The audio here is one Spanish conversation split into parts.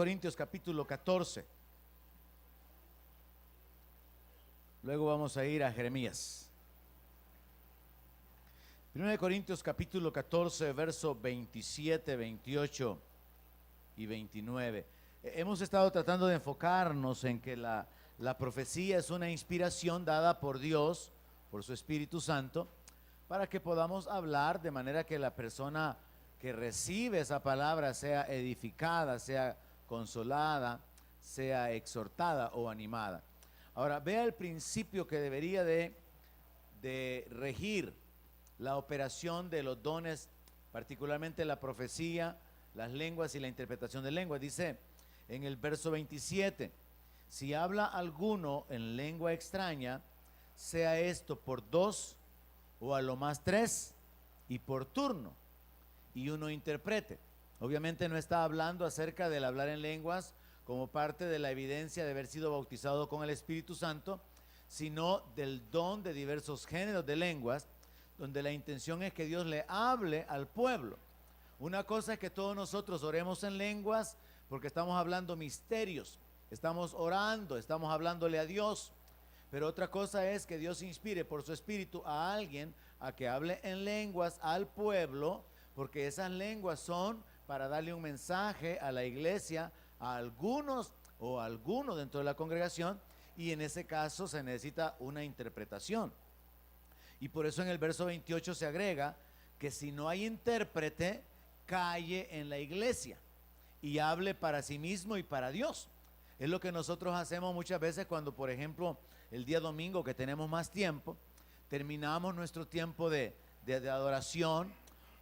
Corintios capítulo 14. Luego vamos a ir a Jeremías. 1 Corintios capítulo 14, verso 27, 28 y 29. Hemos estado tratando de enfocarnos en que la profecía es una inspiración dada por Dios, por su Espíritu Santo, para que podamos hablar de manera que la persona que recibe esa palabra sea edificada, sea consolada, sea exhortada o animada. Ahora, vea el principio que debería de regir la operación de los dones, particularmente la profecía, las lenguas y la interpretación de lenguas. Dice en el verso 27, si habla alguno en lengua extraña, sea esto por 2 o a lo más 3 y por turno, y uno interprete. Obviamente no está hablando acerca del hablar en lenguas como parte de la evidencia de haber sido bautizado con el Espíritu Santo, sino del don de diversos géneros de lenguas, donde la intención es que Dios le hable al pueblo. Una cosa es que todos nosotros oremos en lenguas porque estamos hablando misterios, estamos orando, estamos hablándole a Dios. Pero otra cosa es que Dios inspire por su Espíritu a alguien a que hable en lenguas al pueblo, porque esas lenguas son para darle un mensaje a la iglesia, a algunos o a alguno dentro de la congregación, y en ese caso se necesita una interpretación. Y por eso en el verso 28 se agrega que si no hay intérprete, calle en la iglesia y hable para sí mismo y para Dios. Es lo que nosotros hacemos muchas veces cuando, por ejemplo, el día domingo que tenemos más tiempo, terminamos nuestro tiempo de adoración,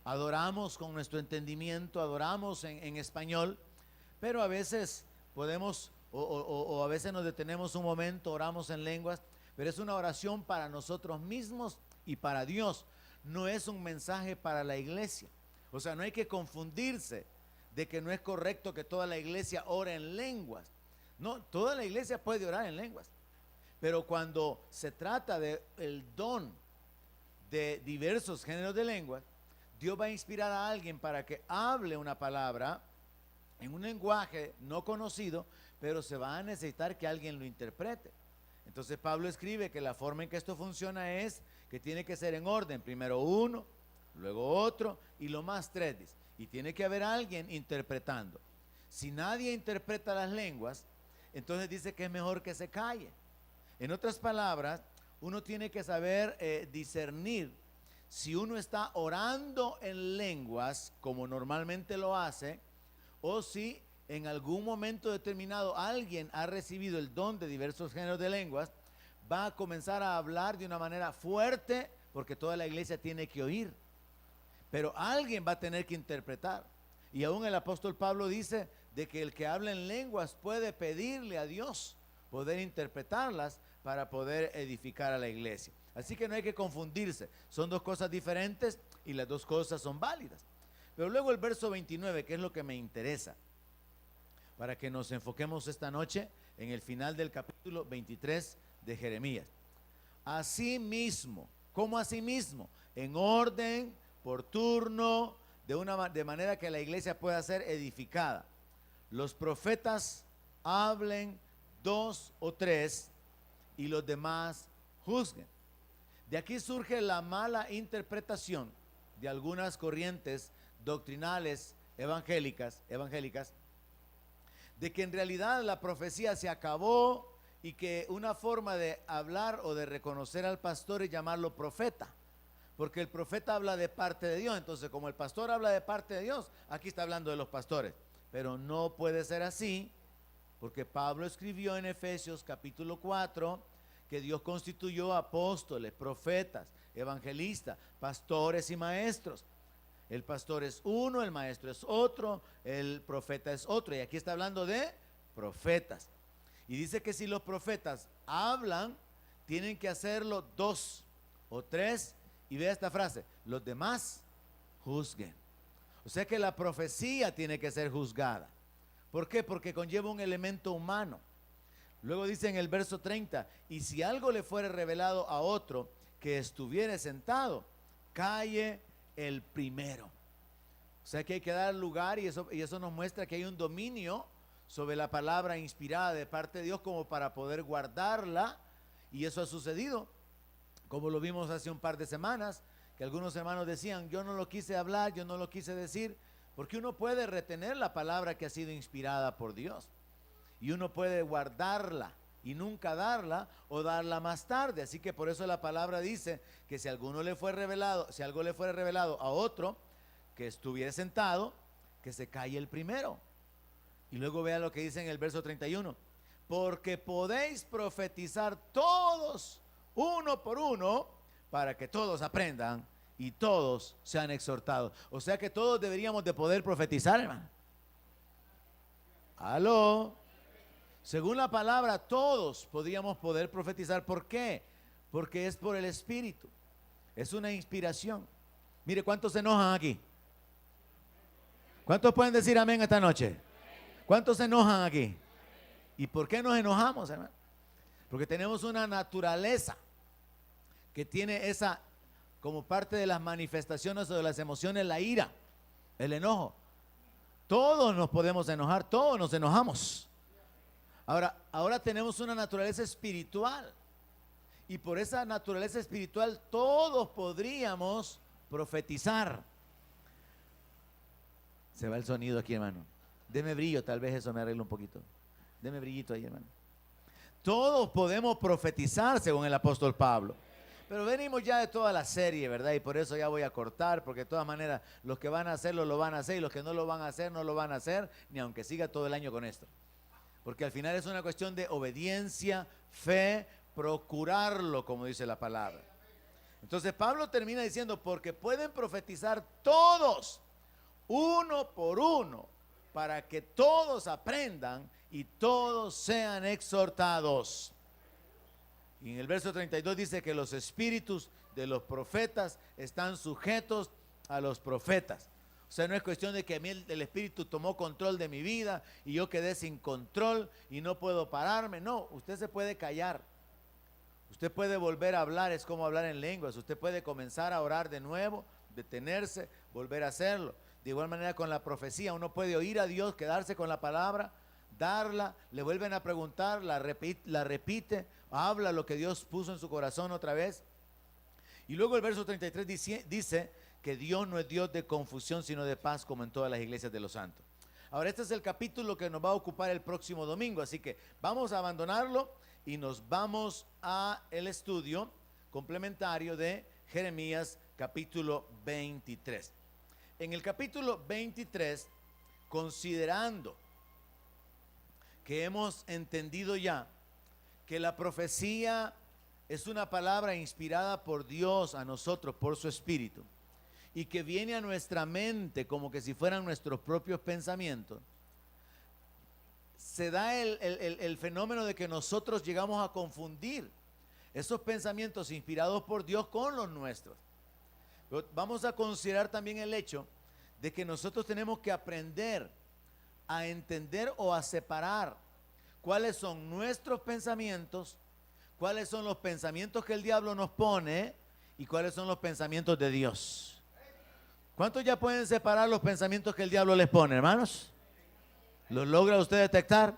adoramos con nuestro entendimiento, adoramos en español, pero a veces podemos o a veces nos detenemos un momento, oramos en lenguas, pero es una oración para nosotros mismos y para Dios, no es un mensaje para la iglesia. O sea, no hay que confundirse de que no es correcto que toda la iglesia ore en lenguas. No, toda la iglesia puede orar en lenguas, pero cuando se trata del don de diversos géneros de lenguas, Dios va a inspirar a alguien para que hable una palabra en un lenguaje no conocido, pero se va a necesitar que alguien lo interprete. Entonces Pablo escribe que la forma en que esto funciona es que tiene que ser en orden, primero uno, luego otro y lo más 3, dice, y tiene que haber alguien interpretando. Si nadie interpreta las lenguas, entonces dice que es mejor que se calle. En otras palabras, uno tiene que saber discernir si uno está orando en lenguas como normalmente lo hace, o si en algún momento determinado alguien ha recibido el don de diversos géneros de lenguas, va a comenzar a hablar de una manera fuerte porque toda la iglesia tiene que oír, pero alguien va a tener que interpretar. Y aún el apóstol Pablo dice de que el que habla en lenguas puede pedirle a Dios poder interpretarlas para poder edificar a la iglesia. Así que no hay que confundirse, son dos cosas diferentes y las dos cosas son válidas. Pero luego el verso 29, que es lo que me interesa, para que nos enfoquemos esta noche en el final del capítulo 23 de Jeremías. Asimismo, ¿cómo asimismo? En orden, por turno, de manera que la iglesia pueda ser edificada. Los profetas hablen 2 o 3 y los demás juzguen. De aquí surge la mala interpretación de algunas corrientes doctrinales evangélicas, de que en realidad la profecía se acabó y que una forma de hablar o de reconocer al pastor es llamarlo profeta, porque el profeta habla de parte de Dios. Entonces, como el pastor habla de parte de Dios, aquí está hablando de los pastores, pero no puede ser así, porque Pablo escribió en Efesios capítulo 4 que Dios constituyó apóstoles, profetas, evangelistas, pastores y maestros. El pastor es uno, el maestro es otro, el profeta es otro. Y aquí está hablando de profetas. Y dice que si los profetas hablan, tienen que hacerlo 2 o 3. Y vea esta frase: los demás juzguen. O sea que la profecía tiene que ser juzgada. ¿Por qué? Porque conlleva un elemento humano. Luego dice en el verso 30, y si algo le fuere revelado a otro que estuviere sentado, calle el primero. O sea que hay que dar lugar, y eso nos muestra que hay un dominio sobre la palabra inspirada de parte de Dios como para poder guardarla, y eso ha sucedido, como lo vimos hace un par de semanas, que algunos hermanos decían, yo no lo quise hablar, yo no lo quise decir, porque uno puede retener la palabra que ha sido inspirada por Dios, y uno puede guardarla y nunca darla o darla más tarde. Así que por eso la palabra dice que si algo le fuera revelado a otro que estuviera sentado, que se calle el primero. Y luego vea lo que dice en el verso 31, porque podéis profetizar todos uno por uno, para que todos aprendan y todos sean exhortados. O sea que todos deberíamos de poder profetizar, hermano. Aló. Según la palabra, todos podríamos poder profetizar. ¿Por qué? Porque es por el Espíritu. Es una inspiración. Mire, ¿cuántos se enojan aquí? ¿Cuántos pueden decir amén esta noche? ¿Cuántos se enojan aquí? ¿Y por qué nos enojamos, hermano? Porque tenemos una naturaleza que tiene esa, como parte de las manifestaciones o de las emociones, la ira, el enojo. Todos nos podemos enojar, todos nos enojamos. Ahora tenemos una naturaleza espiritual, y por esa naturaleza espiritual todos podríamos profetizar. Se va el sonido aquí, hermano. Deme brillo, tal vez eso me arregle un poquito. Deme brillito ahí, hermano. Todos podemos profetizar, según el apóstol Pablo. Pero venimos ya de toda la serie, ¿verdad? Y por eso ya voy a cortar, porque de todas maneras los que van a hacerlo lo van a hacer, y los que no lo van a hacer no lo van a hacer, ni aunque siga todo el año con esto. Porque al final es una cuestión de obediencia, fe, procurarlo, como dice la palabra. Entonces Pablo termina diciendo, porque pueden profetizar todos, uno por uno, para que todos aprendan y todos sean exhortados. Y en el verso 32 dice que los espíritus de los profetas están sujetos a los profetas. O sea, no es cuestión de que a mí el Espíritu tomó control de mi vida y yo quedé sin control y no puedo pararme. No, usted se puede callar. Usted puede volver a hablar, es como hablar en lenguas. Usted puede comenzar a orar de nuevo, detenerse, volver a hacerlo. De igual manera con la profecía, uno puede oír a Dios, quedarse con la palabra, darla, le vuelven a preguntar, la repite, habla lo que Dios puso en su corazón otra vez. Y luego el verso 33 dice que Dios no es Dios de confusión, sino de paz, como en todas las iglesias de los santos. Ahora, este es el capítulo que nos va a ocupar el próximo domingo, así que vamos a abandonarlo y nos vamos a el estudio complementario de Jeremías capítulo 23. En el capítulo 23, considerando que hemos entendido ya que la profecía es una palabra inspirada por Dios a nosotros, por su Espíritu, y que viene a nuestra mente como que si fueran nuestros propios pensamientos, se da el fenómeno de que nosotros llegamos a confundir esos pensamientos inspirados por Dios con los nuestros. Pero vamos a considerar también el hecho de que nosotros tenemos que aprender a entender o a separar cuáles son nuestros pensamientos, cuáles son los pensamientos que el diablo nos pone y cuáles son los pensamientos de Dios. ¿Cuántos ya pueden separar los pensamientos que el diablo les pone, hermanos? ¿Los logra usted detectar?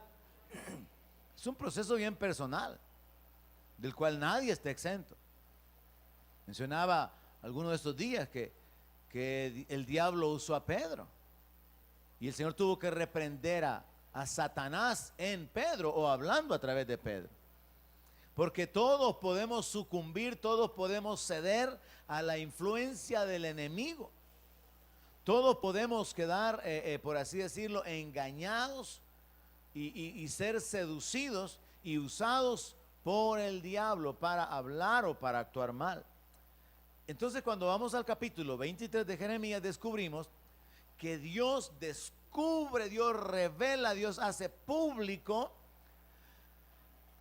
Es un proceso bien personal, del cual nadie está exento. Mencionaba algunos de estos días que el diablo usó a Pedro, y el Señor tuvo que reprender a Satanás en Pedro, o hablando a través de Pedro. Porque todos podemos sucumbir, todos podemos ceder a la influencia del enemigo. Todos podemos quedar, por así decirlo, engañados y ser seducidos y usados por el diablo para hablar o para actuar mal. Entonces, cuando vamos al capítulo 23 de Jeremías, descubrimos que Dios descubre, Dios revela, Dios hace público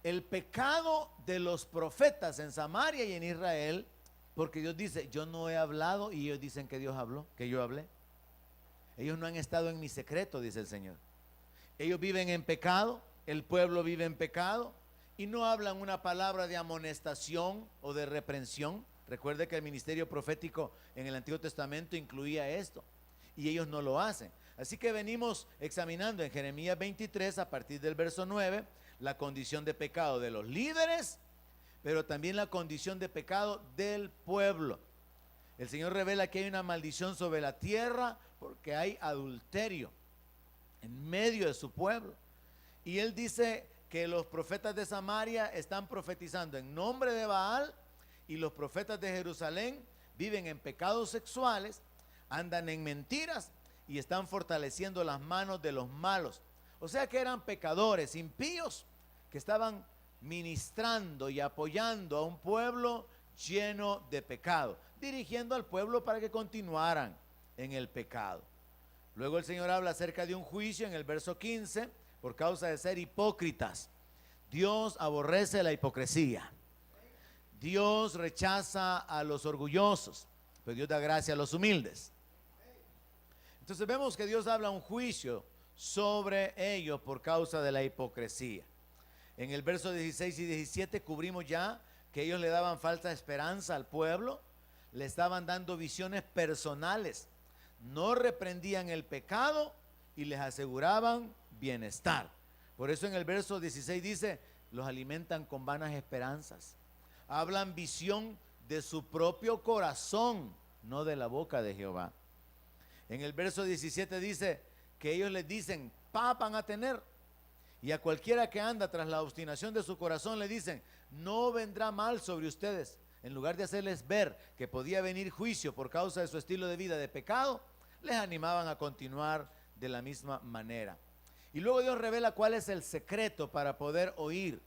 el pecado de los profetas en Samaria y en Israel, porque Dios dice, yo no he hablado, y ellos dicen que Dios habló, que yo hablé. Ellos no han estado en mi secreto, dice el Señor. Ellos viven en pecado, el pueblo vive en pecado, y no hablan una palabra de amonestación o de reprensión. Recuerde que el ministerio profético en el Antiguo Testamento incluía esto, y ellos no lo hacen. Así que venimos examinando en Jeremías 23, a partir del verso 9, la condición de pecado de los líderes, pero también la condición de pecado del pueblo. El Señor revela que hay una maldición sobre la tierra porque hay adulterio en medio de su pueblo. Y Él dice que los profetas de Samaria están profetizando en nombre de Baal, y los profetas de Jerusalén viven en pecados sexuales, andan en mentiras y están fortaleciendo las manos de los malos. O sea que eran pecadores, impíos, que estaban ministrando y apoyando a un pueblo lleno de pecado, dirigiendo al pueblo para que continuaran en el pecado. Luego el Señor habla acerca de un juicio en el verso 15, por causa de ser hipócritas. Dios aborrece la hipocresía. Dios rechaza a los orgullosos, pero Dios da gracia a los humildes. Entonces vemos que Dios habla un juicio sobre ellos por causa de la hipocresía. En el verso 16 y 17 cubrimos ya que ellos le daban falsa esperanza al pueblo, le estaban dando visiones personales, no reprendían el pecado y les aseguraban bienestar. Por eso en el verso 16 dice, los alimentan con vanas esperanzas. Hablan visión de su propio corazón, no de la boca de Jehová. En el verso 17 dice que ellos les dicen, paz van a tener. Y a cualquiera que anda tras la obstinación de su corazón le dicen, no vendrá mal sobre ustedes. En lugar de hacerles ver que podía venir juicio por causa de su estilo de vida de pecado, les animaban a continuar de la misma manera. Y luego Dios revela cuál es el secreto para poder oír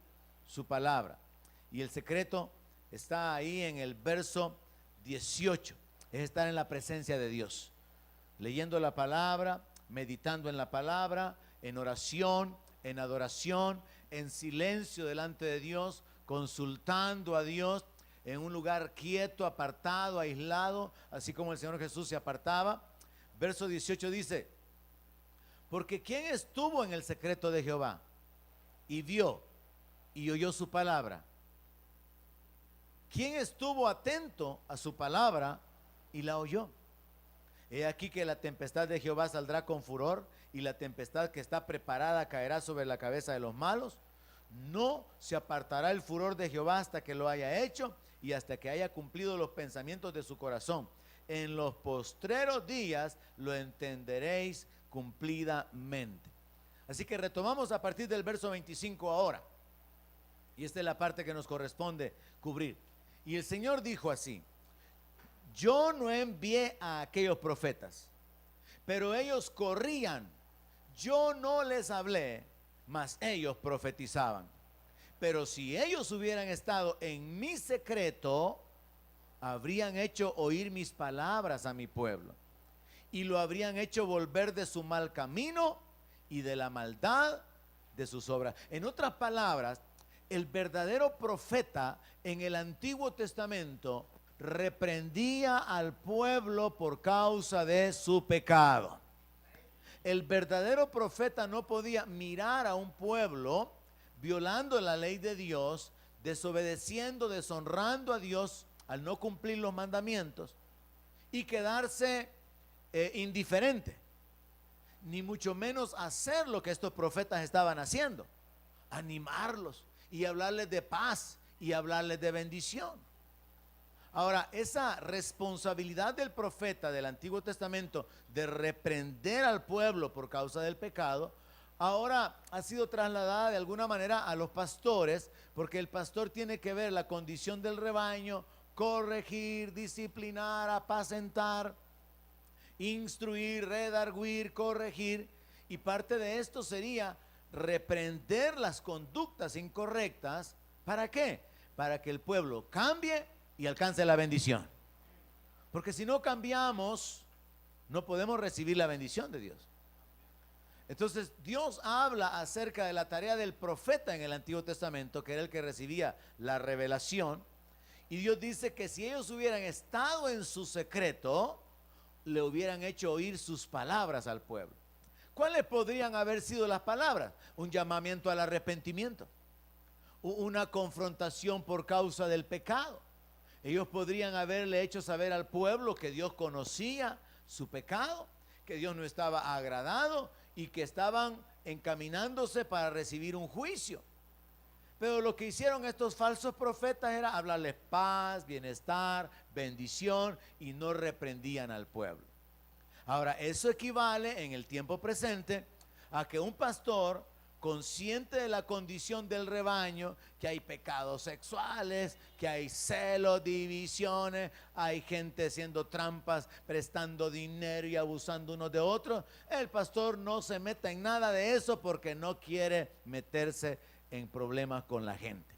su palabra. Y el secreto está ahí en el verso 18. Es estar en la presencia de Dios, leyendo la palabra, meditando en la palabra, en oración, en adoración, en silencio delante de Dios, consultando a Dios en un lugar quieto, apartado, aislado, así como el Señor Jesús se apartaba. Verso 18 dice, porque ¿quién estuvo en el secreto de Jehová y vio y oyó su palabra? ¿Quién estuvo atento a su palabra y la oyó? He aquí que la tempestad de Jehová saldrá con furor, y la tempestad que está preparada caerá sobre la cabeza de los malos. No se apartará el furor de Jehová hasta que lo haya hecho y hasta que haya cumplido los pensamientos de su corazón. En los postreros días lo entenderéis cumplidamente. Así que retomamos a partir del verso 25 ahora. Y esta es la parte que nos corresponde cubrir. Y el Señor dijo así, yo no envié a aquellos profetas, pero ellos corrían. Yo no les hablé, mas ellos profetizaban. Pero si ellos hubieran estado en mi secreto, habrían hecho oír mis palabras a mi pueblo, y lo habrían hecho volver de su mal camino y de la maldad de sus obras. En otras palabras, el verdadero profeta en el Antiguo Testamento reprendía al pueblo por causa de su pecado. El verdadero profeta no podía mirar a un pueblo violando la ley de Dios, desobedeciendo, deshonrando a Dios al no cumplir los mandamientos, y quedarse indiferente, ni mucho menos hacer lo que estos profetas estaban haciendo, animarlos y hablarles de paz y hablarles de bendición. Ahora, esa responsabilidad del profeta del Antiguo Testamento de reprender al pueblo por causa del pecado, ahora ha sido trasladada de alguna manera a los pastores, porque el pastor tiene que ver la condición del rebaño, corregir, disciplinar, apacentar, instruir, redarguir, corregir, y parte de esto sería reprender las conductas incorrectas. ¿Para qué? Para que el pueblo cambie y alcance la bendición. Porque si no cambiamos, no podemos recibir la bendición de Dios. Entonces Dios habla acerca de la tarea del profeta en el Antiguo Testamento, que era el que recibía la revelación, y Dios dice que si ellos hubieran estado en su secreto, le hubieran hecho oír sus palabras al pueblo. ¿Cuáles podrían haber sido las palabras? Un llamamiento al arrepentimiento, una confrontación por causa del pecado. Ellos podrían haberle hecho saber al pueblo que Dios conocía su pecado, que Dios no estaba agradado y que estaban encaminándose para recibir un juicio. Pero lo que hicieron estos falsos profetas era hablarles paz, bienestar, bendición, y no reprendían al pueblo. Ahora, eso equivale en el tiempo presente a que un pastor, consciente de la condición del rebaño, que hay pecados sexuales, que hay celos, divisiones, hay gente haciendo trampas, prestando dinero y abusando unos de otros, el pastor no se meta en nada de eso porque no quiere meterse en problemas con la gente.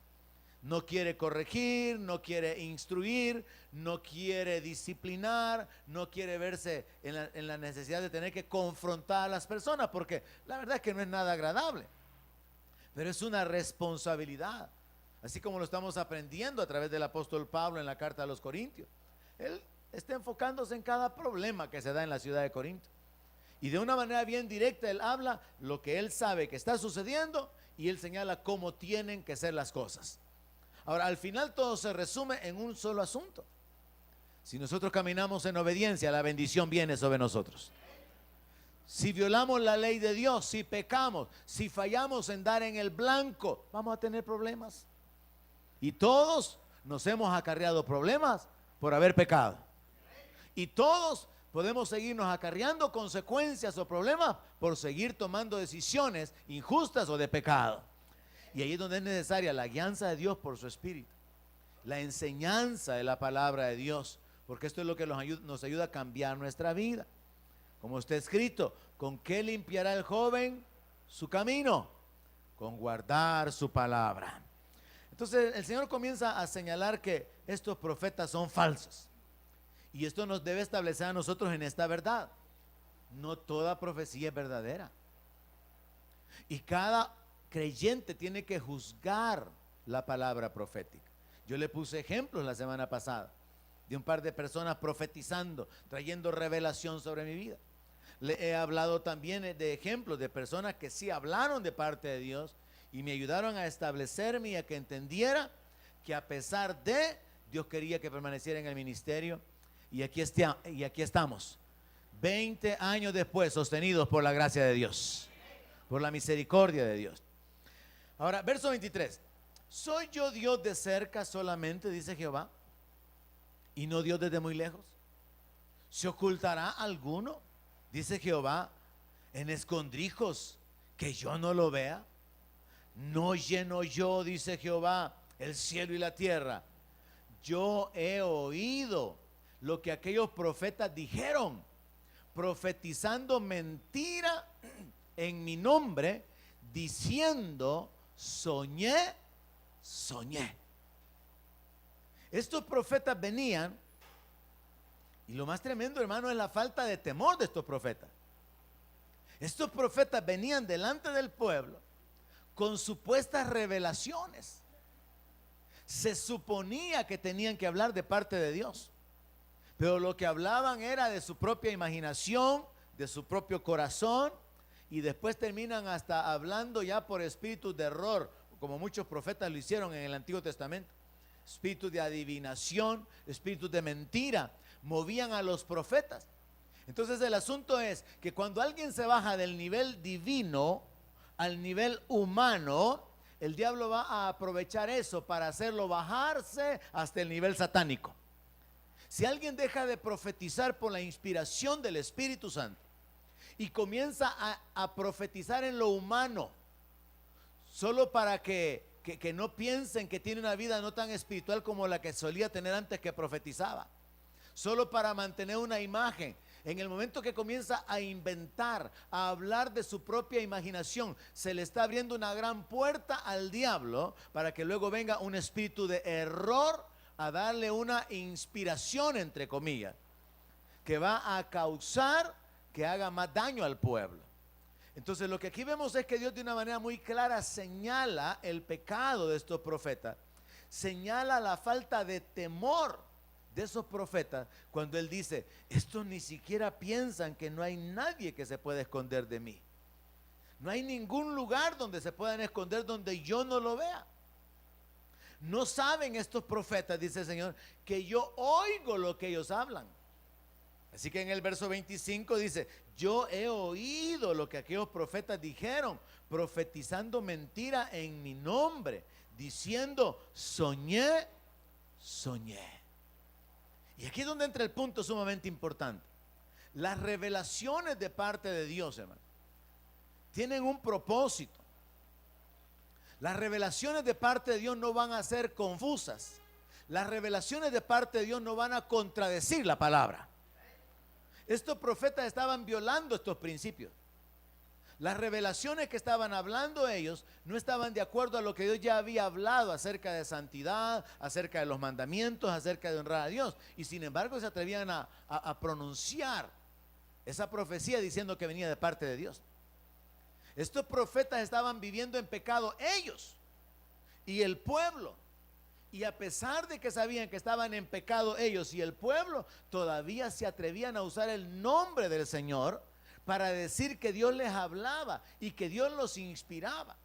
No quiere corregir, no quiere instruir, no quiere disciplinar, no quiere verse en la necesidad de tener que confrontar a las personas, porque la verdad es que no es nada agradable, pero es una responsabilidad, así como lo estamos aprendiendo a través del apóstol Pablo en la carta a los Corintios. Él está enfocándose en cada problema que se da en la ciudad de Corinto, y de una manera bien directa él habla lo que él sabe que está sucediendo, y él señala cómo tienen que ser las cosas. Ahora, al final todo se resume en un solo asunto: si nosotros caminamos en obediencia, la bendición viene sobre nosotros. Si violamos la ley de Dios, si pecamos, si fallamos en dar en el blanco, vamos a tener problemas. Y todos nos hemos acarreado problemas por haber pecado. Y todos podemos seguirnos acarreando consecuencias o problemas por seguir tomando decisiones injustas o de pecado. Y ahí es donde es necesaria la guianza de Dios por su Espíritu, la enseñanza de la palabra de Dios, porque esto es lo que nos ayuda a cambiar nuestra vida. Como está escrito, ¿con qué limpiará el joven su camino? Con guardar su palabra. Entonces el Señor comienza a señalar que estos profetas son falsos. Y esto nos debe establecer a nosotros en esta verdad: no toda profecía es verdadera. Y cada creyente tiene que juzgar la palabra profética. Yo le puse ejemplos la semana pasada de un par de personas profetizando, trayendo revelación sobre mi vida. Le he hablado también de ejemplos de personas que sí hablaron de parte de Dios y me ayudaron a establecerme y a que entendiera que a pesar de, Dios quería que permaneciera en el ministerio. Y aquí estamos, 20 años después, sostenidos por la gracia de Dios, por la misericordia de Dios. Ahora, verso 23. ¿Soy yo Dios de cerca solamente, dice Jehová, y no Dios desde muy lejos? ¿Se ocultará alguno, dice Jehová, en escondrijos que yo no lo vea? ¿No lleno yo, dice Jehová, el cielo y la tierra? Yo he oído lo que aquellos profetas dijeron, profetizando mentira en mi nombre, diciendo: soñé. Estos profetas venían, y lo más tremendo, hermano, es la falta de temor de estos profetas. Estos profetas venían delante del pueblo con supuestas revelaciones. Se suponía que tenían que hablar de parte de Dios, pero lo que hablaban era de su propia imaginación, de su propio corazón, y después terminan hasta hablando ya por espíritus de error, como muchos profetas lo hicieron en el Antiguo Testamento. Espíritus de adivinación, espíritus de mentira, movían a los profetas. Entonces el asunto es que cuando alguien se baja del nivel divino al nivel humano, el diablo va a aprovechar eso para hacerlo bajarse hasta el nivel satánico. Si alguien deja de profetizar por la inspiración del Espíritu Santo y comienza a profetizar en lo humano, solo para que no piensen que tiene una vida no tan espiritual como la que solía tener antes que profetizaba, solo para mantener una imagen, en el momento que comienza a inventar, a hablar de su propia imaginación, se le está abriendo una gran puerta al diablo para que luego venga un espíritu de error a darle una inspiración, entre comillas, que va a causar que haga más daño al pueblo. Entonces lo que aquí vemos es que Dios de una manera muy clara señala el pecado de estos profetas, señala la falta de temor de esos profetas cuando Él dice: estos ni siquiera piensan que no hay nadie que se pueda esconder de mí. No hay ningún lugar donde se puedan esconder donde yo no lo vea. No saben estos profetas, dice el Señor, que yo oigo lo que ellos hablan. Así que en el verso 25 dice: yo he oído lo que aquellos profetas dijeron, profetizando mentira en mi nombre, diciendo: soñé. Y aquí es donde entra el punto sumamente importante. Las revelaciones de parte de Dios, hermano, tienen un propósito. Las revelaciones de parte de Dios no van a ser confusas. Las revelaciones de parte de Dios no van a contradecir la palabra. Estos profetas estaban violando estos principios. Las revelaciones que estaban hablando ellos no estaban de acuerdo a lo que Dios ya había hablado acerca de santidad, acerca de los mandamientos, acerca de honrar a Dios. Y sin embargo se atrevían a pronunciar esa profecía diciendo que venía de parte de Dios. Estos profetas estaban viviendo en pecado ellos y el pueblo. Y a pesar de que sabían que estaban en pecado ellos y el pueblo, todavía se atrevían a usar el nombre del Señor para decir que Dios les hablaba y que Dios los inspiraba.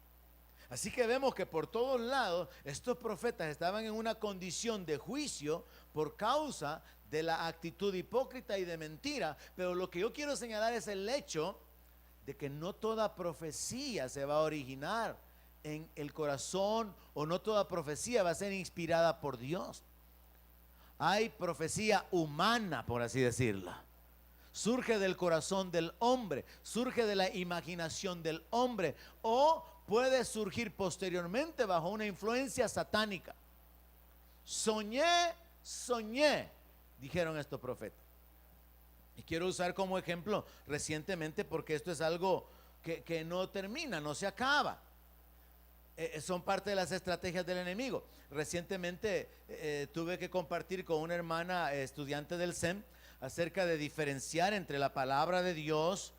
Así que vemos que por todos lados estos profetas estaban en una condición de juicio por causa de la actitud hipócrita y de mentira. Pero lo que yo quiero señalar es el hecho de que no toda profecía se va a originar en el corazón, o no toda profecía va a ser inspirada por Dios. Hay profecía humana, por así decirlo. Surge del corazón del hombre, surge de la imaginación del hombre, o puede surgir posteriormente bajo una influencia satánica. Soñé, dijeron estos profetas. Y quiero usar como ejemplo recientemente, porque esto es algo que no termina, no se acaba. Son parte de las estrategias del enemigo. Recientemente tuve que compartir con una hermana estudiante del SEM acerca de diferenciar entre la palabra de Dios,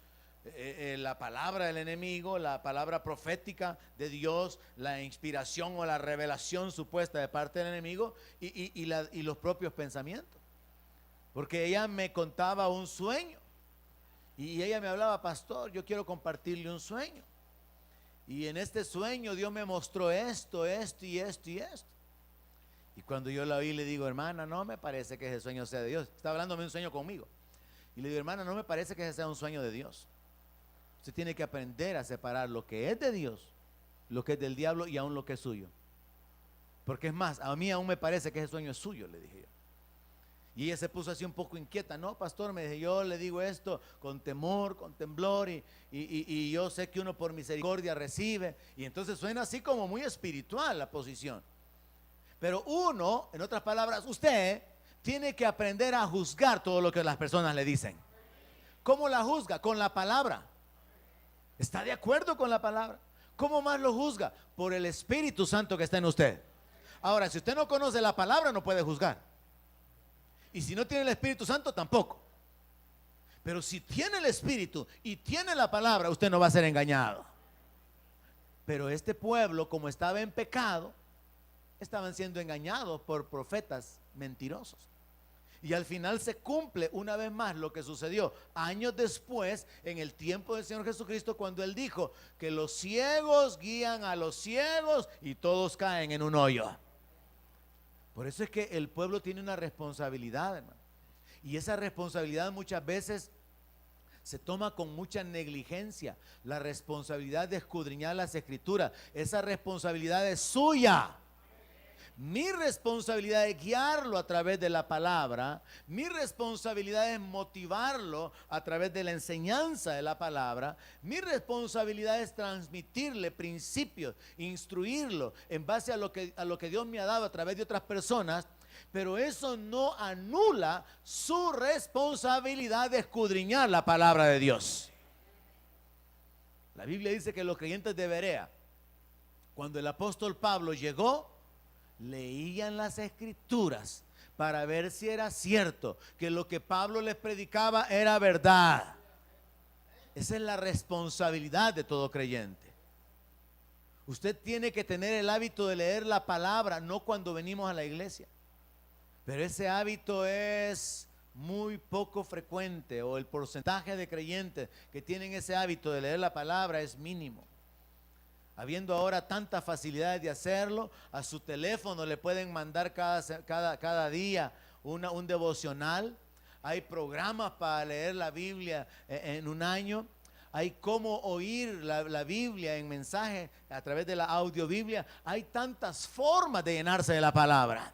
la palabra del enemigo, la palabra profética de Dios, la inspiración o la revelación supuesta de parte del enemigo y los propios pensamientos. Porque ella me contaba un sueño y ella me hablaba: pastor, yo quiero compartirle un sueño. Y en este sueño Dios me mostró esto y esto. Y cuando yo la oí, le digo: hermana, no me parece que ese sueño sea de Dios. Está hablándome un sueño conmigo. Y le digo: hermana, no me parece que ese sea un sueño de Dios. Usted tiene que aprender a separar lo que es de Dios, lo que es del diablo y aún lo que es suyo. Porque es más, a mí aún me parece que ese sueño es suyo, le dije yo. Y ella se puso así un poco inquieta. No, pastor, me dije, yo le digo esto con temor, con temblor, y yo sé que uno por misericordia recibe. Y entonces suena así como muy espiritual la posición. Pero uno, en otras palabras, usted tiene que aprender a juzgar todo lo que las personas le dicen. ¿Cómo la juzga? Con la palabra. ¿Está de acuerdo con la palabra? ¿Cómo más lo juzga? Por el Espíritu Santo que está en usted. Ahora, si usted no conoce la palabra, no puede juzgar. Y si no tiene el Espíritu Santo, tampoco. Pero si tiene el Espíritu y tiene la palabra, usted no va a ser engañado. Pero este pueblo, como estaba en pecado, estaban siendo engañados por profetas mentirosos. Y al final se cumple una vez más lo que sucedió años después, en el tiempo del Señor Jesucristo, cuando Él dijo que los ciegos guían a los ciegos y todos caen en un hoyo. Por eso es que el pueblo tiene una responsabilidad, hermano. Y esa responsabilidad muchas veces se toma con mucha negligencia. La responsabilidad de escudriñar las Escrituras, esa responsabilidad es suya. Mi responsabilidad es guiarlo a través de la palabra. Mi responsabilidad es motivarlo a través de la enseñanza de la palabra. Mi responsabilidad es transmitirle principios, instruirlo en base a lo que Dios me ha dado a través de otras personas. Pero eso no anula su responsabilidad de escudriñar la palabra de Dios. La Biblia dice que los creyentes de Berea, cuando el apóstol Pablo llegó, leían las Escrituras para ver si era cierto que lo que Pablo les predicaba era verdad. Esa es la responsabilidad de todo creyente. Usted tiene que tener el hábito de leer la palabra, no cuando venimos a la iglesia, pero ese hábito es muy poco frecuente, o el porcentaje de creyentes que tienen ese hábito de leer la palabra es mínimo. Habiendo ahora tantas facilidades de hacerlo, a su teléfono le pueden mandar cada día un devocional. hay programas para leer la Biblia en un año, hay cómo oír la Biblia en mensaje a través de la audiobiblia, hay tantas formas de llenarse de la palabra.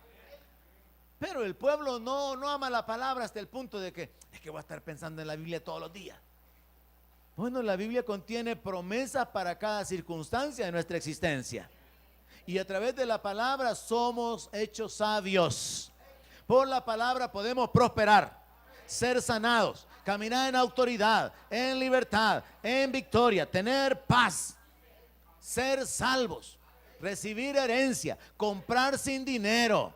Pero el pueblo no ama la palabra hasta el punto de que es que voy a estar pensando en la Biblia todos los días. Bueno, la Biblia contiene promesas para cada circunstancia de nuestra existencia. Y a través de la palabra somos hechos sabios. Por la palabra podemos prosperar, ser sanados, caminar en autoridad, en libertad, en victoria, tener paz, ser salvos, recibir herencia, comprar sin dinero.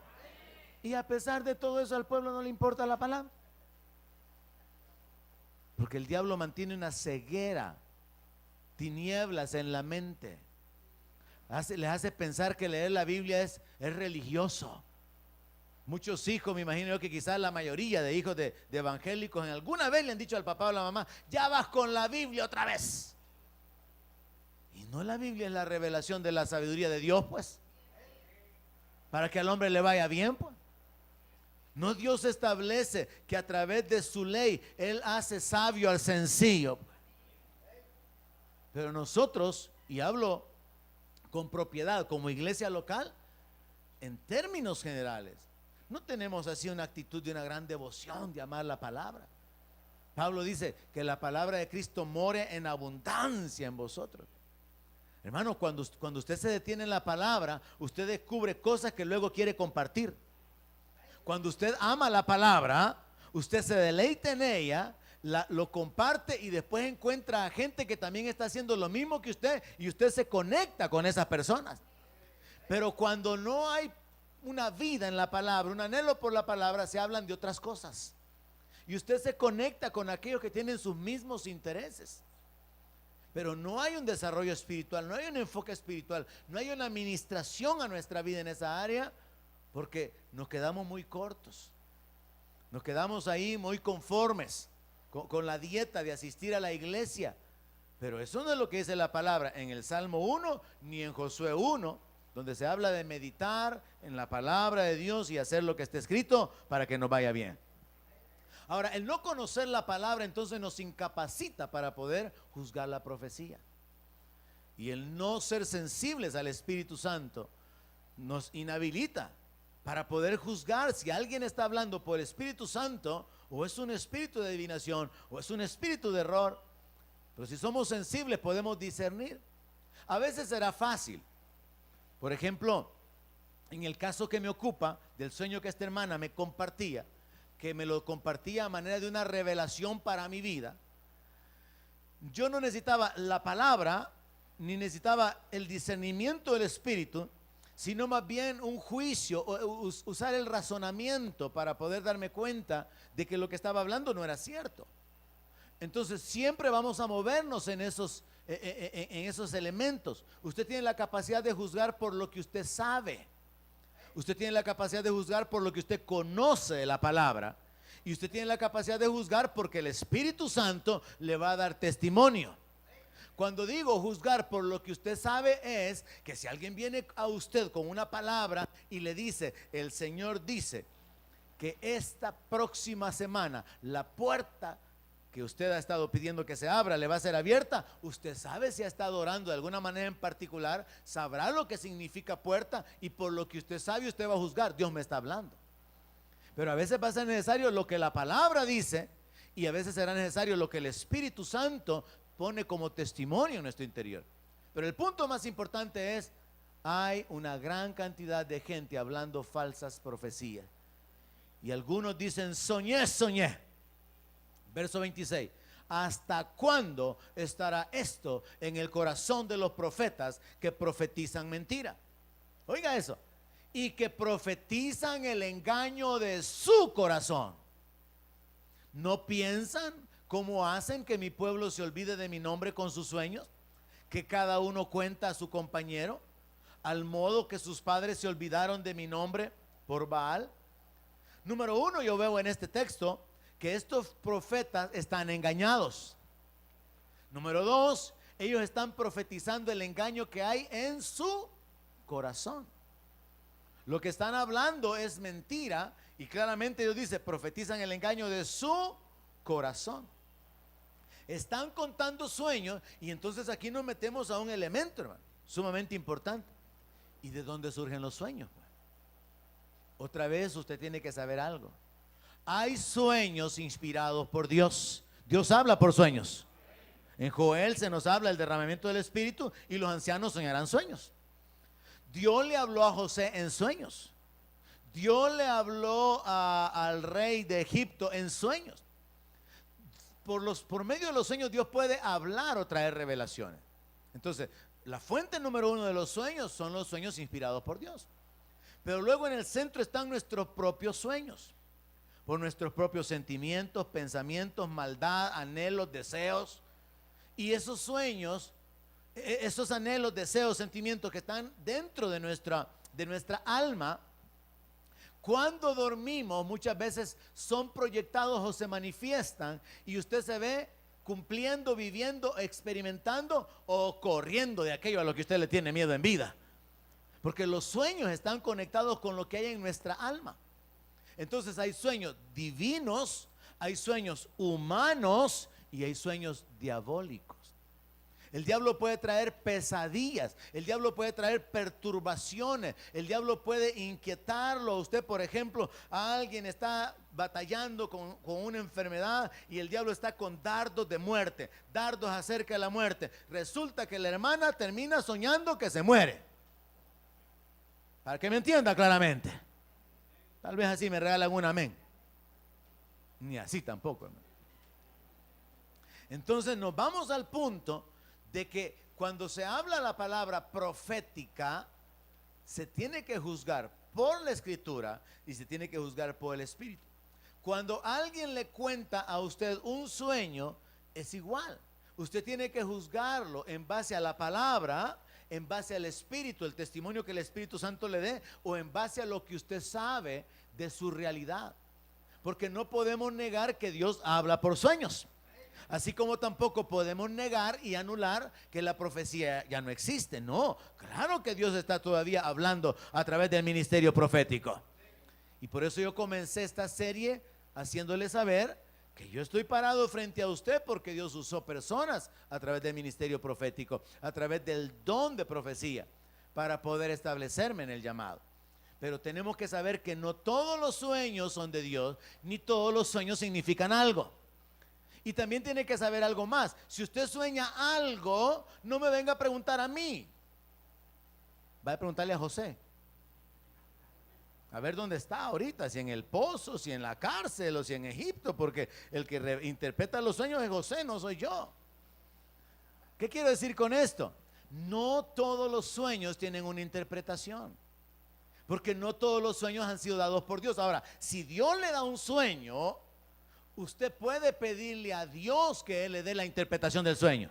Y a pesar de todo eso, al pueblo no le importa la palabra. Porque el diablo mantiene una ceguera, tinieblas en la mente. Les hace pensar que leer la Biblia es religioso. Muchos hijos, me imagino yo que quizás la mayoría de hijos de evangélicos en alguna vez le han dicho al papá o a la mamá: ya vas con la Biblia otra vez. Y no, la Biblia es la revelación de la sabiduría de Dios, pues, para que al hombre le vaya bien, pues. No, Dios establece que a través de su ley Él hace sabio al sencillo. Pero nosotros, y hablo con propiedad como iglesia local, en términos generales, no tenemos así una actitud de una gran devoción de amar la palabra. Pablo dice que la palabra de Cristo more en abundancia en vosotros. Hermano, cuando usted se detiene en la palabra, usted descubre cosas que luego quiere compartir. Cuando usted ama la palabra, usted se deleita en ella, lo comparte y después encuentra a gente que también está haciendo lo mismo que usted y usted se conecta con esas personas. Pero cuando no hay una vida en la palabra, un anhelo por la palabra, se hablan de otras cosas. Y usted se conecta con aquellos que tienen sus mismos intereses. Pero no hay un desarrollo espiritual, no hay un enfoque espiritual, no hay una administración a nuestra vida en esa área. Porque nos quedamos muy cortos, nos quedamos ahí muy conformes con la dieta de asistir a la iglesia. Pero eso no es lo que dice la palabra en el Salmo 1 ni en Josué 1, donde se habla de meditar en la palabra de Dios y hacer lo que esté escrito para que nos vaya bien. Ahora, el no conocer la palabra entonces nos incapacita para poder juzgar la profecía. Y el no ser sensibles al Espíritu Santo nos inhabilita para poder juzgar si alguien está hablando por el Espíritu Santo, o es un espíritu de adivinación, o es un espíritu de error. Pero si somos sensibles podemos discernir. A veces será fácil. Por ejemplo, en el caso que me ocupa, del sueño que esta hermana me compartía, que me lo compartía a manera de una revelación para mi vida, yo no necesitaba la palabra, ni necesitaba el discernimiento del Espíritu, sino más bien un juicio, usar el razonamiento para poder darme cuenta de que lo que estaba hablando no era cierto. Entonces siempre vamos a movernos en esos elementos. Usted tiene la capacidad de juzgar por lo que usted sabe. Usted tiene la capacidad de juzgar por lo que usted conoce de la palabra. Y usted tiene la capacidad de juzgar porque el Espíritu Santo le va a dar testimonio. Cuando digo juzgar por lo que usted sabe, es que si alguien viene a usted con una palabra y le dice: el Señor dice que esta próxima semana la puerta que usted ha estado pidiendo que se abra le va a ser abierta, usted sabe si ha estado orando de alguna manera en particular, sabrá lo que significa puerta, y por lo que usted sabe usted va a juzgar: Dios me está hablando. Pero a veces va a ser necesario lo que la palabra dice, y a veces será necesario lo que el Espíritu Santo pone como testimonio en nuestro interior. Pero el punto más importante es: hay una gran cantidad de gente hablando falsas profecías. Y algunos dicen: soñé. Verso 26. ¿Hasta cuándo estará esto en el corazón de los profetas que profetizan mentira? Oiga eso. Y que profetizan el engaño de su corazón. ¿No piensan cómo hacen que mi pueblo se olvide de mi nombre con sus sueños? Que cada uno cuenta a su compañero, al modo que sus padres se olvidaron de mi nombre por Baal. Número uno, yo veo en este texto que estos profetas están engañados. Número dos, ellos están profetizando el engaño que hay en su corazón. Lo que están hablando es mentira, Y claramente Dios dice, profetizan el engaño de su corazón. Están contando sueños y entonces aquí nos metemos a un elemento, hermano, sumamente importante. ¿Y de dónde surgen los sueños? Otra vez usted tiene que saber algo. Hay sueños inspirados por Dios. Dios habla por sueños. En Joel se nos habla el derramamiento del Espíritu y los ancianos soñarán sueños. Dios le habló a José en sueños. Dios le habló al rey de Egipto en sueños. Por medio de los sueños Dios puede hablar o traer revelaciones. Entonces, la fuente número uno de los sueños son los sueños inspirados por Dios. Pero luego en el centro están nuestros propios sueños. Por nuestros propios sentimientos, pensamientos, maldad, anhelos, deseos. Y esos sueños, esos anhelos, deseos, sentimientos que están dentro de nuestra alma, cuando dormimos muchas veces son proyectados o se manifiestan y usted se ve cumpliendo, viviendo, experimentando o corriendo de aquello a lo que usted le tiene miedo en vida. Porque los sueños están conectados con lo que hay en nuestra alma. Entonces hay sueños divinos, hay sueños humanos y hay sueños diabólicos. El diablo puede traer pesadillas, el diablo puede traer perturbaciones, el diablo puede inquietarlo. Usted, por ejemplo, alguien está batallando con una enfermedad y el diablo está con dardos de muerte, dardos acerca de la muerte. Resulta que la hermana termina soñando que se muere. Para que me entienda claramente. Tal vez así me regalan un amén. Ni así tampoco, hermano. Entonces nos vamos al punto de que cuando se habla la palabra profética, se tiene que juzgar por la escritura y se tiene que juzgar por el espíritu. Cuando alguien le cuenta a usted un sueño, es igual. Usted tiene que juzgarlo en base a la palabra, en base al espíritu, el testimonio que el Espíritu Santo le dé, o en base a lo que usted sabe de su realidad. Porque no podemos negar que Dios habla por sueños. Así como tampoco podemos negar y anular que la profecía ya no existe. No, claro que Dios está todavía hablando a través del ministerio profético. Y por eso yo comencé esta serie haciéndole saber que yo estoy parado frente a usted porque Dios usó personas a través del ministerio profético, a través del don de profecía, para poder establecerme en el llamado. Pero tenemos que saber que no todos los sueños son de Dios, ni todos los sueños significan algo. Y también tiene que saber algo más. Si usted sueña algo, no me venga a preguntar a mí. Va a preguntarle a José. A ver dónde está ahorita, si en el pozo, si en la cárcel o si en Egipto, porque el que interpreta los sueños es José, no soy yo. ¿Qué quiero decir con esto? No todos los sueños tienen una interpretación, porque no todos los sueños han sido dados por Dios. Ahora, si Dios le da un sueño, usted puede pedirle a Dios que Él le dé la interpretación del sueño.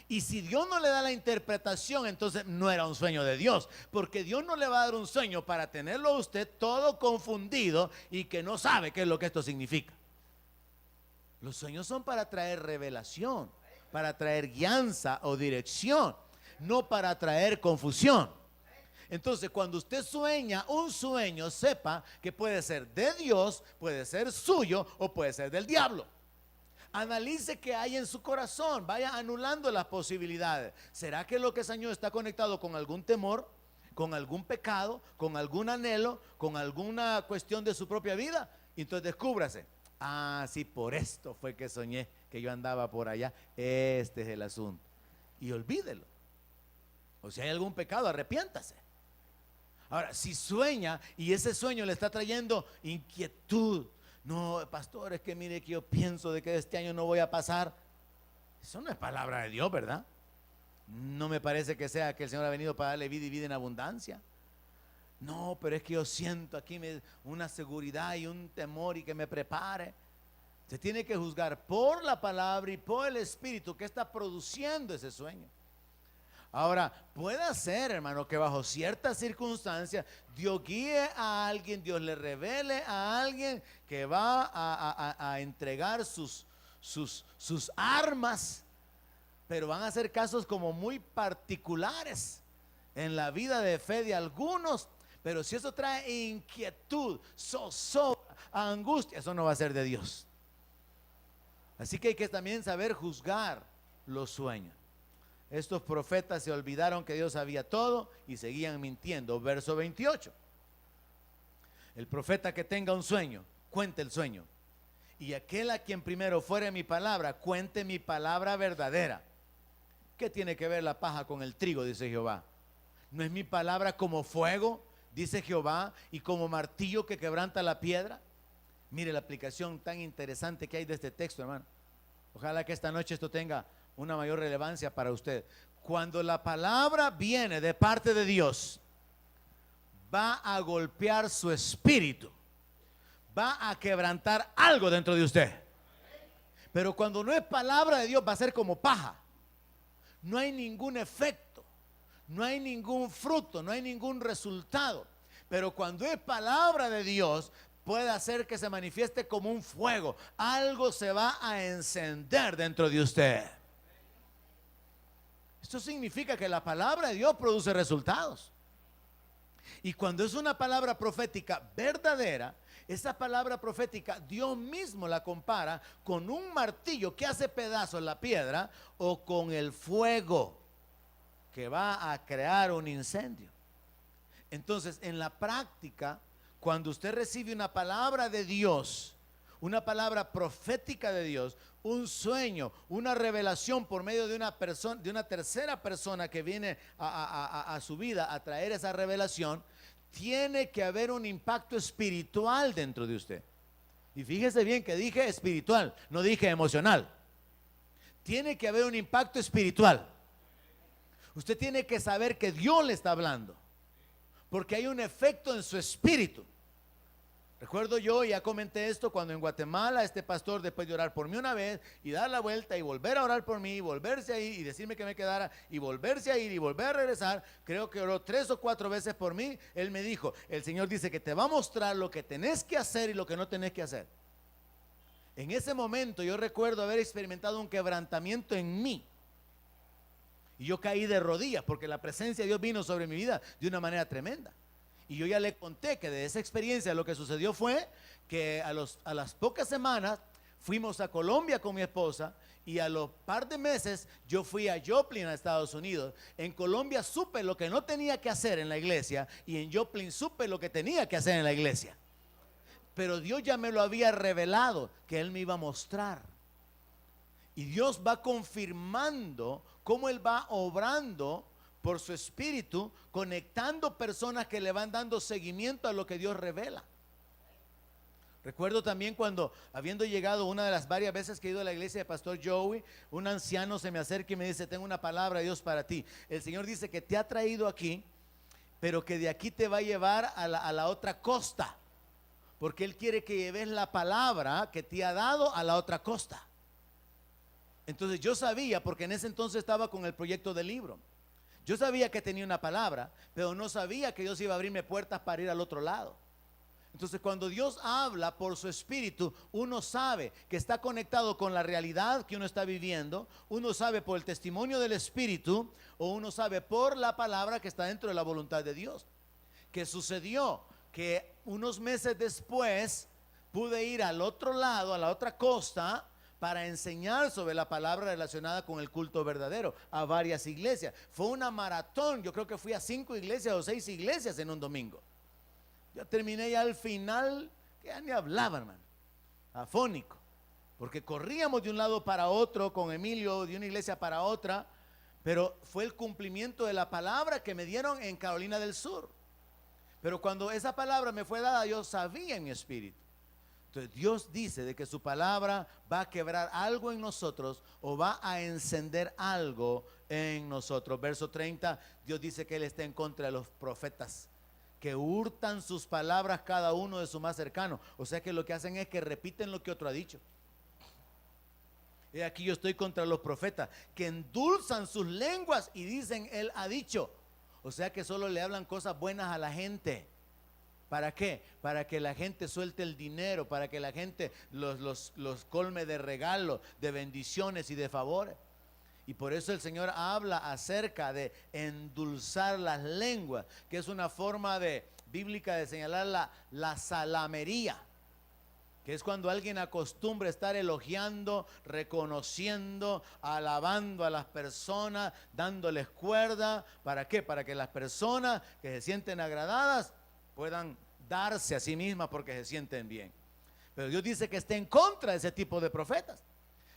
Y si Dios no le da la interpretación, entonces no era un sueño de Dios, porque Dios no le va a dar un sueño para tenerlo a usted todo confundido y que no sabe qué es lo que esto significa. Los sueños son para traer revelación, para traer guianza o dirección, no para traer confusión. Entonces, cuando usted sueña un sueño, sepa que puede ser de Dios, puede ser suyo o puede ser del diablo. Analice qué hay en su corazón, vaya anulando las posibilidades. ¿Será que lo que soñó está conectado con algún temor, con algún pecado, con algún anhelo, con alguna cuestión de su propia vida? Entonces descúbrase. Ah, sí, por esto fue que soñé que yo andaba por allá. Este es el asunto. Y olvídelo. O si hay algún pecado, arrepiéntase. Ahora, si sueña y ese sueño le está trayendo inquietud, no, pastor, es que mire que yo pienso de que este año no voy a pasar. Eso no es palabra de Dios, ¿verdad? No me parece que sea que el Señor ha venido para darle vida y vida en abundancia. No, pero es que yo siento aquí una seguridad y un temor y que me prepare. Se tiene que juzgar por la palabra y por el Espíritu que está produciendo ese sueño. Ahora, puede ser, hermano, que bajo ciertas circunstancias Dios guíe a alguien, Dios le revele a alguien que va a entregar sus armas, pero van a ser casos como muy particulares en la vida de fe de algunos, Pero si eso trae inquietud, zozobra, angustia, eso no va a ser de Dios. Así que hay que también saber juzgar los sueños. Estos profetas se olvidaron que Dios sabía todo y seguían mintiendo. Verso 28. El profeta que tenga un sueño, cuente el sueño. Y aquel a quien primero fuere mi palabra, cuente mi palabra verdadera. ¿Qué tiene que ver la paja con el trigo? Dice Jehová. ¿No es mi palabra como fuego? Dice Jehová, y como martillo que quebranta la piedra. Mire la aplicación tan interesante que hay de este texto, hermano. Ojalá que esta noche esto tenga una mayor relevancia para usted. Cuando la palabra viene de parte de Dios, va a golpear su espíritu, va a quebrantar algo dentro de usted. Pero cuando no es palabra de Dios, va a ser como paja. No hay ningún efecto, no hay ningún fruto, no hay ningún resultado. Pero cuando es palabra de Dios, puede hacer que se manifieste como un fuego. Algo se va a encender dentro de usted. Esto significa que la palabra de Dios produce resultados. Y cuando es una palabra profética verdadera, esa palabra profética Dios mismo la compara con un martillo que hace pedazos la piedra, o con el fuego que va a crear un incendio. Entonces, en la práctica, cuando usted recibe una palabra de Dios, una palabra profética de Dios, un sueño, una revelación por medio de una persona, de una tercera persona que viene a su vida a traer esa revelación, tiene que haber un impacto espiritual dentro de usted. Y fíjese bien que dije espiritual, no dije emocional. Tiene que haber un impacto espiritual. Usted tiene que saber que Dios le está hablando, porque hay un efecto en su espíritu. Recuerdo yo, ya comenté esto, cuando en Guatemala este pastor, después de orar por mí una vez y dar la vuelta y volver a orar por mí y volverse a ir y decirme que me quedara y volverse a ir y volver a regresar, creo que oró 3 o 4 veces por mí. Él me dijo, el Señor dice que te va a mostrar lo que tenés que hacer y lo que no tenés que hacer. En ese momento yo recuerdo haber experimentado un quebrantamiento en mí. Y yo caí de rodillas porque la presencia de Dios vino sobre mi vida de una manera tremenda. Y yo ya le conté que de esa experiencia lo que sucedió fue que a las pocas semanas fuimos a Colombia con mi esposa, y a los par de meses yo fui a Joplin, a Estados Unidos. En Colombia supe lo que no tenía que hacer en la iglesia, y en Joplin supe lo que tenía que hacer en la iglesia. Pero Dios ya me lo había revelado, que Él me iba a mostrar. Y Dios va confirmando cómo Él va obrando por su espíritu, conectando personas que le van dando seguimiento a lo que Dios revela. Recuerdo también cuando, habiendo llegado una de las varias veces que he ido a la iglesia de Pastor Joey, un anciano se me acerca y me dice, tengo una palabra de Dios para ti. El Señor dice que te ha traído aquí, pero que de aquí te va a llevar a la otra costa, porque Él quiere que lleves la palabra que te ha dado a la otra costa. Entonces yo sabía, porque en ese entonces estaba con el proyecto del libro. Yo sabía que tenía una palabra, pero no sabía que Dios iba a abrirme puertas para ir al otro lado. Entonces, cuando Dios habla por su espíritu, uno sabe que está conectado con la realidad que uno está viviendo. Uno sabe por el testimonio del espíritu, o uno sabe por la palabra que está dentro de la voluntad de Dios. ¿Qué sucedió? Que unos meses después pude ir al otro lado, a la otra costa, para enseñar sobre la palabra relacionada con el culto verdadero a varias iglesias. Fue una maratón. Yo creo que fui a 5 iglesias o 6 iglesias en un domingo. Yo terminé ya al final, que ya ni hablaba, hermano, afónico, porque corríamos de un lado para otro con Emilio, de una iglesia para otra. Pero fue el cumplimiento de la palabra que me dieron en Carolina del Sur. Pero cuando esa palabra me fue dada, yo sabía en mi espíritu. Entonces Dios dice de que su palabra va a quebrar algo en nosotros, o va a encender algo en nosotros. Verso 30, Dios dice que Él está en contra de los profetas que hurtan sus palabras cada uno de su más cercano. O sea que lo que hacen es que repiten lo que otro ha dicho. Y aquí yo estoy contra los profetas que endulzan sus lenguas y dicen Él ha dicho. O sea que solo le hablan cosas buenas a la gente. ¿Para qué? Para que la gente suelte el dinero, para que la gente los colme de regalos, de bendiciones y de favores. Y por eso el Señor habla acerca de endulzar las lenguas, que es una forma de bíblica de señalar la salamería, que es cuando alguien acostumbra estar elogiando, reconociendo, alabando a las personas, dándoles cuerda. ¿Para qué? Para que las personas que se sienten agradadas puedan darse a sí mismas porque se sienten bien. Pero Dios dice que está en contra de ese tipo de profetas.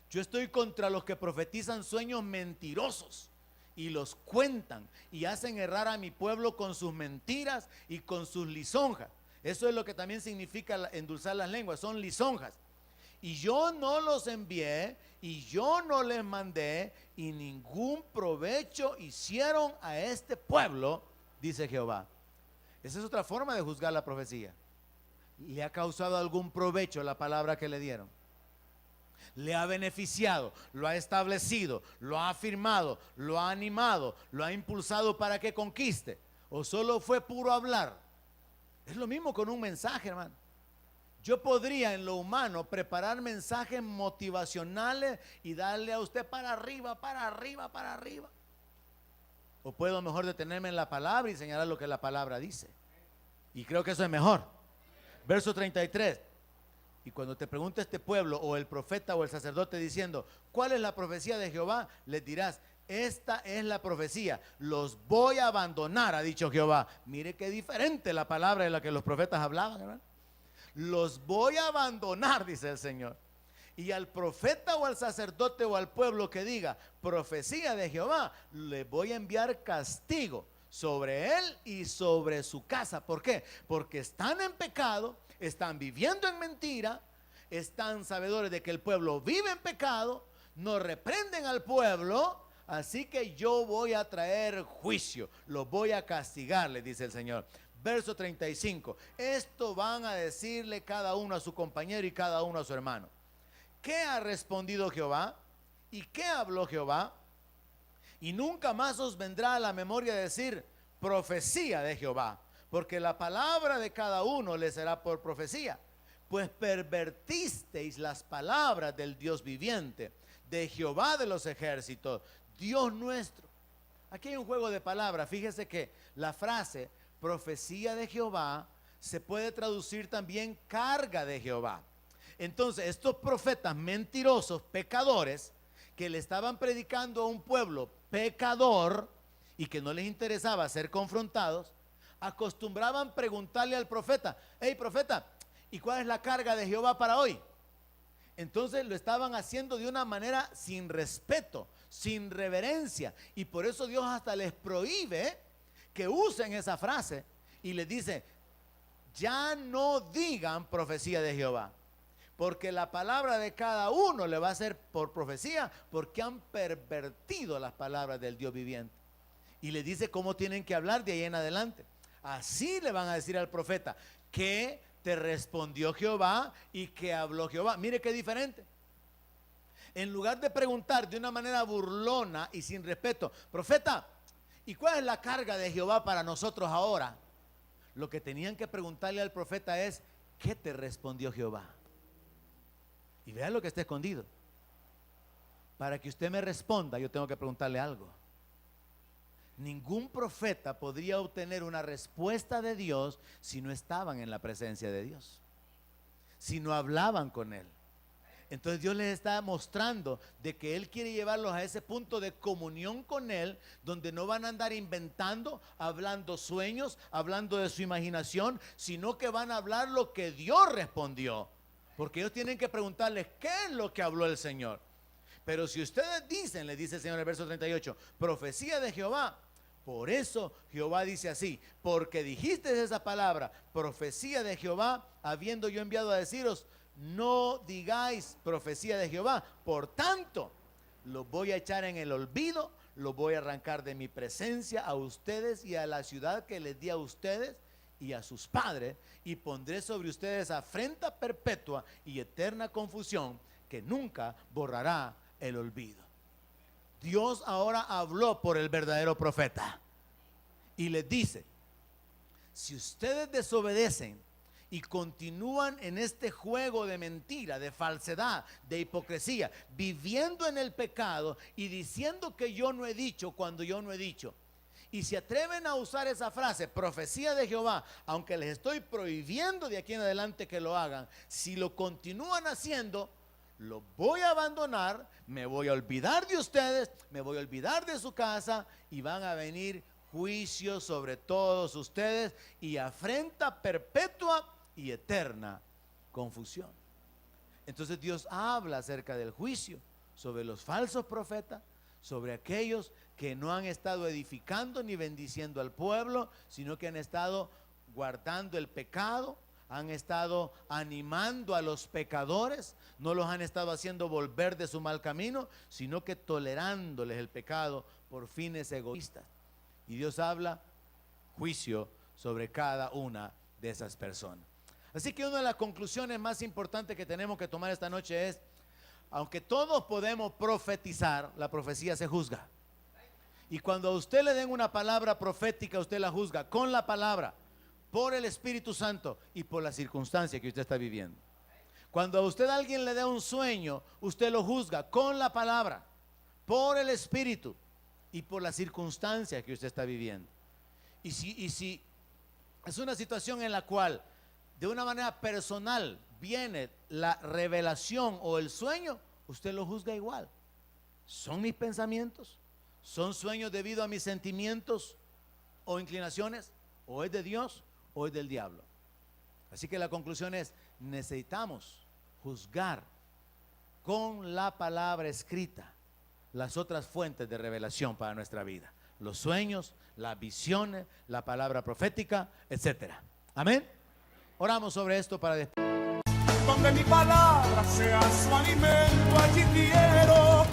Yo estoy contra los que profetizan sueños mentirosos y los cuentan y hacen errar a mi pueblo con sus mentiras y con sus lisonjas. Eso es lo que también significa endulzar las lenguas, son lisonjas. Y yo no los envié y yo no les mandé y ningún provecho hicieron a este pueblo, dice Jehová. Esa es otra forma de juzgar la profecía. ¿Le ha causado algún provecho la palabra que le dieron? ¿Le ha beneficiado? ¿Lo ha establecido? ¿Lo ha afirmado? ¿Lo ha animado? ¿Lo ha impulsado para que conquiste? ¿O solo fue puro hablar? Es lo mismo con un mensaje, hermano. Yo podría en lo humano preparar mensajes motivacionales y darle a usted para arriba, para arriba, para arriba. O puedo mejor detenerme en la palabra y señalar lo que la palabra dice. Y creo que eso es mejor. Verso 33. Y cuando te pregunte este pueblo o el profeta o el sacerdote diciendo, ¿cuál es la profecía de Jehová? Les dirás, esta es la profecía, los voy a abandonar, ha dicho Jehová. Mire qué diferente la palabra de la que los profetas hablaban, ¿verdad? Los voy a abandonar, dice el Señor. Y al profeta o al sacerdote o al pueblo que diga profecía de Jehová, le voy a enviar castigo sobre él y sobre su casa. ¿Por qué? Porque están en pecado, están viviendo en mentira, están sabedores de que el pueblo vive en pecado, no reprenden al pueblo, así que yo voy a traer juicio, los voy a castigar, le dice el Señor. Verso 35, esto van a decirle cada uno a su compañero y cada uno a su hermano. ¿Qué ha respondido Jehová? ¿Y qué habló Jehová? Y nunca más os vendrá a la memoria decir profecía de Jehová, porque la palabra de cada uno le será por profecía. Pues pervertisteis las palabras del Dios viviente, de Jehová de los ejércitos, Dios nuestro. Aquí hay un juego de palabras. Fíjese que la frase profecía de Jehová se puede traducir también carga de Jehová. Entonces estos profetas mentirosos, pecadores, que le estaban predicando a un pueblo pecador y que no les interesaba ser confrontados, acostumbraban preguntarle al profeta, hey profeta, ¿y cuál es la carga de Jehová para hoy? Entonces lo estaban haciendo de una manera sin respeto, sin reverencia, y por eso Dios hasta les prohíbe que usen esa frase y les dice, ya no digan profecía de Jehová, porque la palabra de cada uno le va a ser por profecía, porque han pervertido las palabras del Dios viviente. Y le dice cómo tienen que hablar de ahí en adelante. Así le van a decir al profeta, que te respondió Jehová y que habló Jehová. Mire qué diferente. En lugar de preguntar de una manera burlona y sin respeto, profeta, ¿y cuál es la carga de Jehová para nosotros ahora? Lo que tenían que preguntarle al profeta es, ¿qué te respondió Jehová? Y vea lo que está escondido. Para que usted me responda, yo tengo que preguntarle algo. Ningún profeta podría obtener una respuesta de Dios si no estaban en la presencia de Dios, si no hablaban con Él. Entonces Dios les está mostrando de que Él quiere llevarlos a ese punto de comunión con Él, donde no van a andar inventando, hablando sueños, hablando de su imaginación, sino que van a hablar lo que Dios respondió. Porque ellos tienen que preguntarles qué es lo que habló el Señor. Pero si ustedes dicen, le dice el Señor en el verso 38, profecía de Jehová, por eso Jehová dice así, porque dijiste esa palabra, profecía de Jehová, habiendo yo enviado a deciros, no digáis profecía de Jehová, por tanto, los voy a echar en el olvido, los voy a arrancar de mi presencia a ustedes y a la ciudad que les di a ustedes y a sus padres, y pondré sobre ustedes afrenta perpetua y eterna confusión que nunca borrará el olvido. Dios ahora habló por el verdadero profeta y les dice, si ustedes desobedecen y continúan en este juego de mentira, de falsedad, de hipocresía, viviendo en el pecado y diciendo que yo no he dicho cuando yo no he dicho, y se atreven a usar esa frase, profecía de Jehová, aunque les estoy prohibiendo de aquí en adelante que lo hagan, si lo continúan haciendo, lo voy a abandonar, me voy a olvidar de ustedes, me voy a olvidar de su casa y van a venir juicios sobre todos ustedes y afrenta perpetua y eterna confusión. Entonces Dios habla acerca del juicio sobre los falsos profetas, sobre aquellos que no han estado edificando ni bendiciendo al pueblo, sino que han estado guardando el pecado, han estado animando a los pecadores, no los han estado haciendo volver de su mal camino, sino que tolerándoles el pecado por fines egoístas. Y Dios habla juicio sobre cada una de esas personas. Así que una de las conclusiones más importantes que tenemos que tomar esta noche es, aunque todos podemos profetizar, la profecía se juzga. Y cuando a usted le den una palabra profética, usted la juzga con la palabra, por el Espíritu Santo y por la circunstancia que usted está viviendo. Cuando a usted alguien le da un sueño, usted lo juzga con la palabra, por el Espíritu y por la circunstancia que usted está viviendo. Y si es una situación en la cual de una manera personal viene la revelación o el sueño, usted lo juzga igual. ¿Son mis pensamientos? ¿Son sueños debido a mis sentimientos o inclinaciones? ¿O es de Dios o es del diablo? Así que la conclusión es, necesitamos juzgar con la palabra escrita las otras fuentes de revelación para nuestra vida. Los sueños, las visiones, la palabra profética, etcétera. Amén. Oramos sobre esto para después. Donde mi palabra sea su alimento, allí quiero